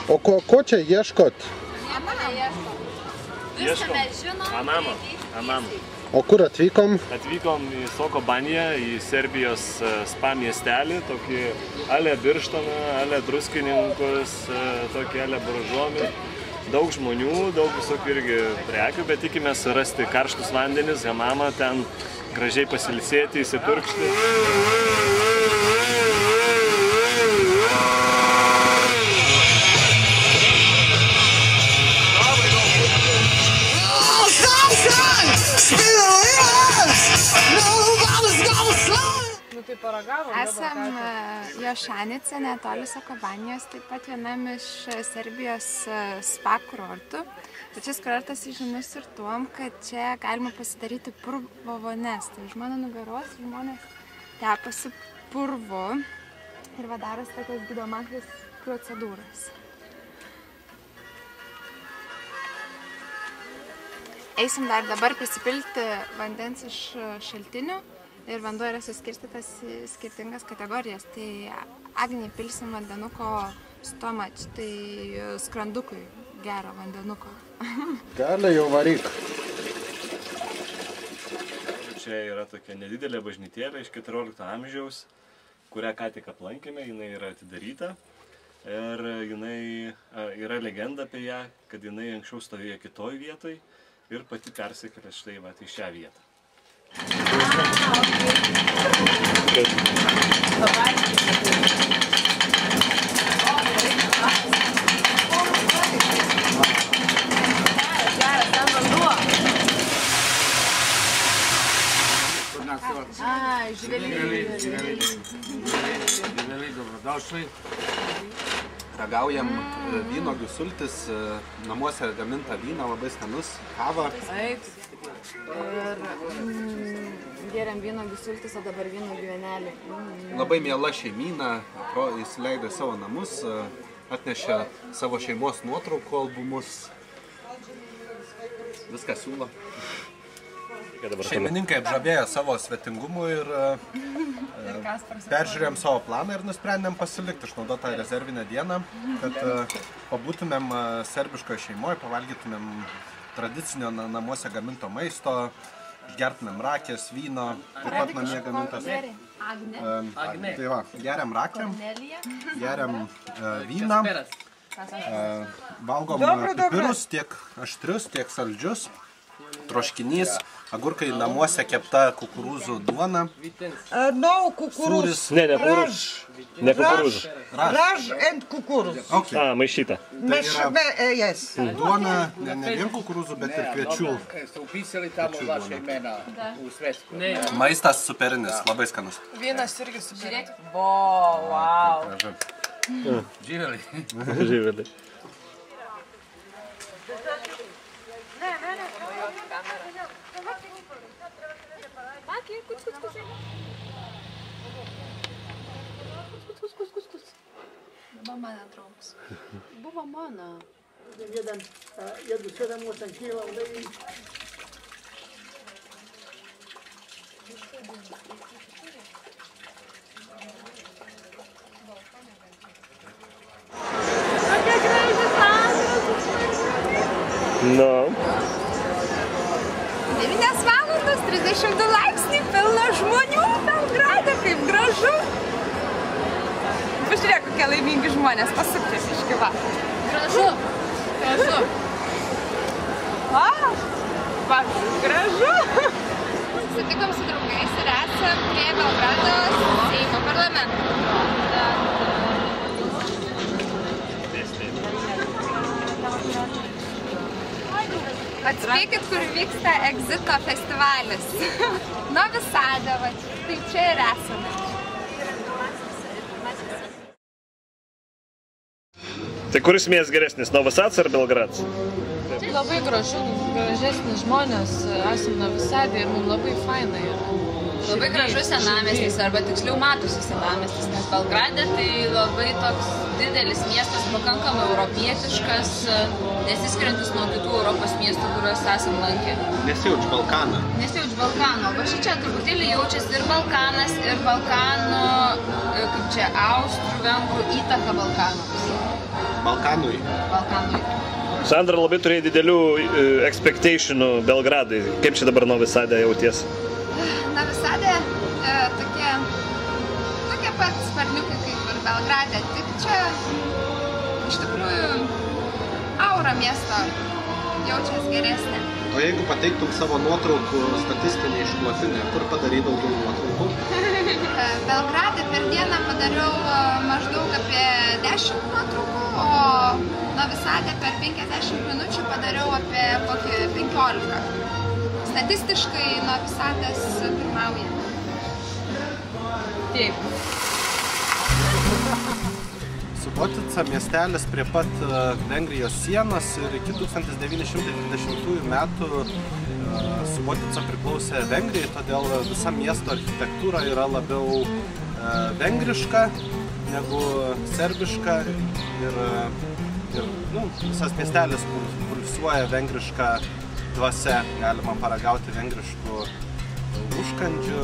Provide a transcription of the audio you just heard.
O ko čia ieškot? Viską mes žinom. Anamo. O kur atvykom? Atvykom į Sokobaniją, į Serbijos spa miestelį, tokį ale Birštoną, ale Druskininkus, tokį ale Buržomį. Daug žmonių, daug visokių irgi prekių, bet tikimės rasti karštus vandenis, hamamą, ten gražiai pasiilsėti, įsipurkšti. Esam Jošanice, netoli Sokobanijos, taip pat vienam iš Serbijos spa kurortų. Šis kurortas žymus ir tuom, kad čia galima pasidaryti purvo vonias. Tai už mano nugaros žmonės tepasi purvu ir daros tokias gydomąsias procedūras. Eisim dar dabar prisipilti vandens iš šaltinių. Ir vanduo yra suskirstytas į skirtingas kategorijas. Tai Agniai pilsim vandenuko stomač, tai skrandukui gero vandenuko. Gali jau varyk. Čia yra tokia nedidelė bažnytėlė iš 14 amžiaus, kurią ką tik aplankėme, jinai yra atidaryta. Ir jinai yra legenda apie ją, kad jinai anksčiau stovėjo kitoj vietoj ir pati persikėlė štai į šią vietą. Žvėliai, dobrodošli. Ragaujam vynuogių sultis, namuose gaminta vyną, labai skanus, kava. Ir geriam vynuogių sultis, o dabar vynuogių vienelį. Labai miela šeimyna, įsileido savo namus, atnešė savo šeimos nuotraukų albumus. Viską siūlo. Šeimininkai apžavėjo savo svetingumu ir peržiūrėjom savo planą ir nusprendėm pasilikti, išnaudoti tą rezervinę dieną, kad pabūtumėm serbiškoje šeimoje, pavalgytumėm tradicinio namuose gaminto maisto, gertumėm rakės, vyno, taip pat namie gamintas. Tai va, geriam rakę, geriam vyną, valgom pipirus, tiek aštrius, tiek saldžius, troškinys, agurkai namuose kepta kukurūzų duona. No, kukurūz. Ne kukurūzų. Raž and kukurūz. Maišyta. Yes. Duona, ne vien kukurūzų, bet ir kviečių. Maistas superinis, labai skanus. Vynas irgi superinis. Wow. Žyveliai. Buvo mano draugas. Buvo mano. Jedu 7-8 kilo. No. 9 valandos, 32 laipsniai, pilna žmonių Belgrade, kaip gražu. Pažiūrėk, kokie laimingi žmonės, pasukti biškį va. Gražu. Va, gražu. Sutikom su draugais ir esam prie Belgrados Seimo parlamento. Atspėkit, kur vyksta Exito festivalis. Novi Sade, va, tai čia ir esame. Tai kuris miestas geresnis, Novi Sadas ar Belgradas? Labai gražu, gražesnis žmonės, esam Novi Sade ir mums labai faina yra. Labai gražus senamiestis, arba tiksliau matosi senamiestis, nes Belgrade tai labai toks didelis miestas, pakankamai europietiškas, nesiskiriantis nuo kitų Europos miestų, kuriuos esam lankę. Nesijaučiu Balkaną. Nesijaučiu Balkano, va šičia truputėlį jaučiasi ir Balkanas, ir Balkanų, kaip čia, Austrų, Vengrų įtaka Balkanų. Balkanui. Sandra, labai turėjai didelių expectationų Belgradui. Kaip čia dabar Novi Sade jauties? Novi Sade tokie pat sparniukai kaip ir Belgrade, tik čia iš tikrųjų aura miesto jaučias geresnė. O jeigu pateiktum savo nuotraukų statistinį išklotinę, kur padarai daugiau nuotraukų? Belgrade per dieną padariau maždaug apie 10 nuotraukų, o Novi Sade per 50 minučių padariau apie kokį 15. Statistiškai Novi Sades pirmauja. Taip. Subotica miestelis prie pat Vengrijos sienos ir iki 1920 metų Subotica priklausė Vengrijai, todėl visa miesto architektūra yra labiau vengriška negu serbiška ir visas miestelis pulsuoja vengriška dvasia, galima paragauti vengriškų užkandžių.